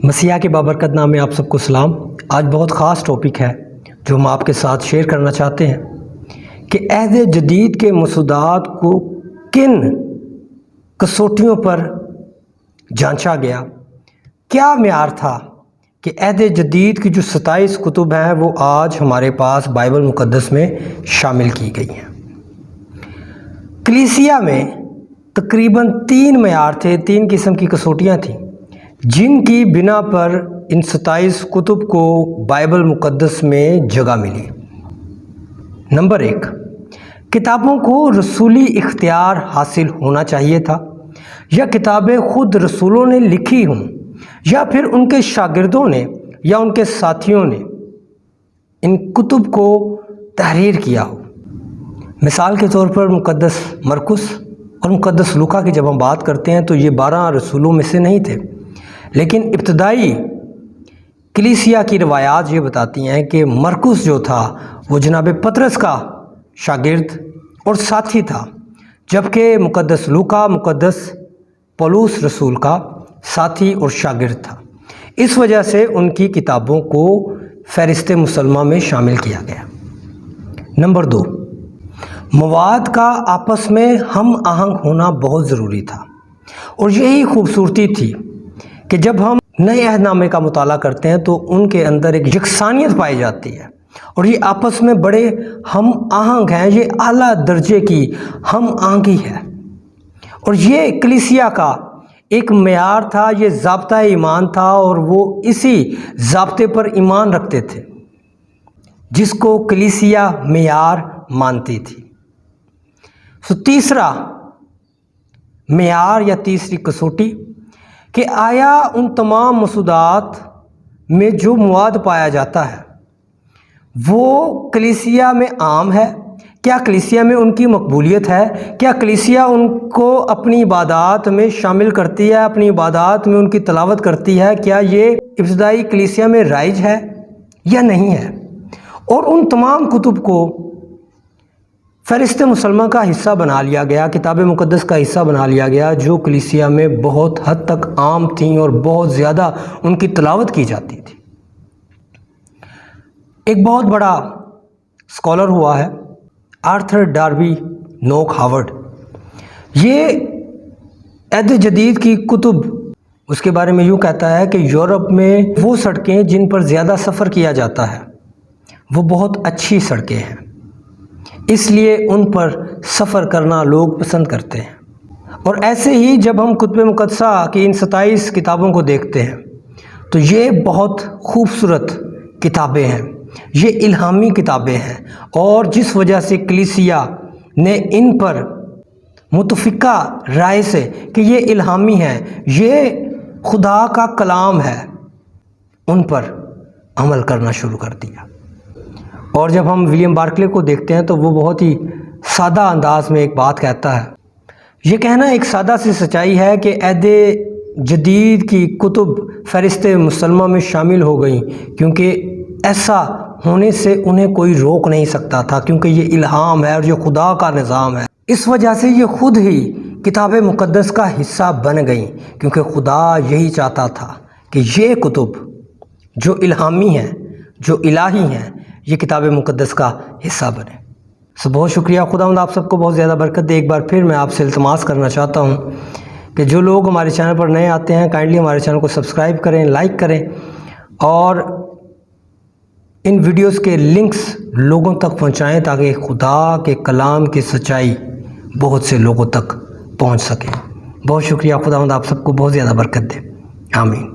مسیح کے بابرکت نام میں آپ سب کو سلام۔ آج بہت خاص ٹاپک ہے جو ہم آپ کے ساتھ شیئر کرنا چاہتے ہیں کہ عہد جدید کے مسودات کو کن کسوٹیوں پر جانچا گیا، کیا معیار تھا کہ عہد جدید کی جو 27 کتب ہیں وہ آج ہمارے پاس بائبل مقدس میں شامل کی گئی ہیں۔ کلیسیا میں تقریباً 3 معیار تھے، 3 قسم کی کسوٹیاں تھیں جن کی بنا پر ان 27 کتب کو بائبل مقدس میں جگہ ملی۔ نمبر 1، کتابوں کو رسولی اختیار حاصل ہونا چاہیے تھا، یا کتابیں خود رسولوں نے لکھی ہوں یا پھر ان کے شاگردوں نے یا ان کے ساتھیوں نے ان کتب کو تحریر کیا ہو۔ مثال کے طور پر مقدس مرکس اور مقدس لوکا کی جب ہم بات کرتے ہیں تو یہ 12 رسولوں میں سے نہیں تھے، لیکن ابتدائی کلیسیا کی روایات یہ بتاتی ہیں کہ مرکس جو تھا وہ جناب پطرس کا شاگرد اور ساتھی تھا، جبکہ مقدس لوکا مقدس پولس رسول کا ساتھی اور شاگرد تھا۔ اس وجہ سے ان کی کتابوں کو فہرست مسلمہ میں شامل کیا گیا۔ نمبر 2، مواد کا آپس میں ہم آہنگ ہونا بہت ضروری تھا، اور یہی خوبصورتی تھی کہ جب ہم نئے عہد نامے کا مطالعہ کرتے ہیں تو ان کے اندر ایک یکسانیت پائی جاتی ہے، اور یہ آپس میں بڑے ہم آہنگ ہیں، یہ اعلیٰ درجے کی ہم آہنگی ہے، اور یہ کلیسیا کا ایک معیار تھا، یہ ضابطہ ایمان تھا، اور وہ اسی ضابطے پر ایمان رکھتے تھے جس کو کلیسیا معیار مانتی تھی۔ تیسرا معیار یا تیسری کسوٹی کہ آیا ان تمام مسودات میں جو مواد پایا جاتا ہے وہ کلیسیا میں عام ہے؟ کیا کلیسیا میں ان کی مقبولیت ہے؟ کیا کلیسیا ان کو اپنی عبادات میں شامل کرتی ہے، اپنی عبادات میں ان کی تلاوت کرتی ہے؟ کیا یہ ابتدائی کلیسیا میں رائج ہے یا نہیں ہے؟ اور ان تمام کتب کو فہرست مسلمہ کا حصہ بنا لیا گیا، کتاب مقدس کا حصہ بنا لیا گیا، جو کلیسیا میں بہت حد تک عام تھیں اور بہت زیادہ ان کی تلاوت کی جاتی تھی۔ ایک بہت بڑا اسکالر ہوا ہے آرتھر ڈاربی نوک ہاورڈ، یہ عہد جدید کی کتب اس کے بارے میں یوں کہتا ہے کہ یورپ میں وہ سڑکیں جن پر زیادہ سفر کیا جاتا ہے وہ بہت اچھی سڑکیں ہیں، اس لیے ان پر سفر کرنا لوگ پسند کرتے ہیں۔ اور ایسے ہی جب ہم کتب مقدسہ کی ان 27 کتابوں کو دیکھتے ہیں تو یہ بہت خوبصورت کتابیں ہیں، یہ الہامی کتابیں ہیں، اور جس وجہ سے کلیسیا نے ان پر متفقہ رائے سے کہ یہ الہامی ہیں، یہ خدا کا کلام ہے، ان پر عمل کرنا شروع کر دیا۔ اور جب ہم ولیم بارکلے کو دیکھتے ہیں تو وہ بہت ہی سادہ انداز میں ایک بات کہتا ہے۔ یہ کہنا ایک سادہ سی سچائی ہے کہ عہد جدید کی کتب فہرست مسلمہ میں شامل ہو گئیں کیونکہ ایسا ہونے سے انہیں کوئی روک نہیں سکتا تھا، کیونکہ یہ الہام ہے اور یہ خدا کا نظام ہے۔ اس وجہ سے یہ خود ہی کتاب مقدس کا حصہ بن گئیں، کیونکہ خدا یہی چاہتا تھا کہ یہ کتب جو الہامی ہیں، جو الہی ہیں، یہ کتاب مقدس کا حصہ بنے۔ بہت شکریہ، خداوند آپ سب کو بہت زیادہ برکت دے۔ ایک بار پھر میں آپ سے التماس کرنا چاہتا ہوں کہ جو لوگ ہمارے چینل پر نئے آتے ہیں کائنڈلی ہمارے چینل کو سبسکرائب کریں، لائک کریں، اور ان ویڈیوز کے لنکس لوگوں تک پہنچائیں تاکہ خدا کے کلام کی سچائی بہت سے لوگوں تک پہنچ سکے۔ بہت شکریہ، خداوند آپ سب کو بہت زیادہ برکت دے، آمین۔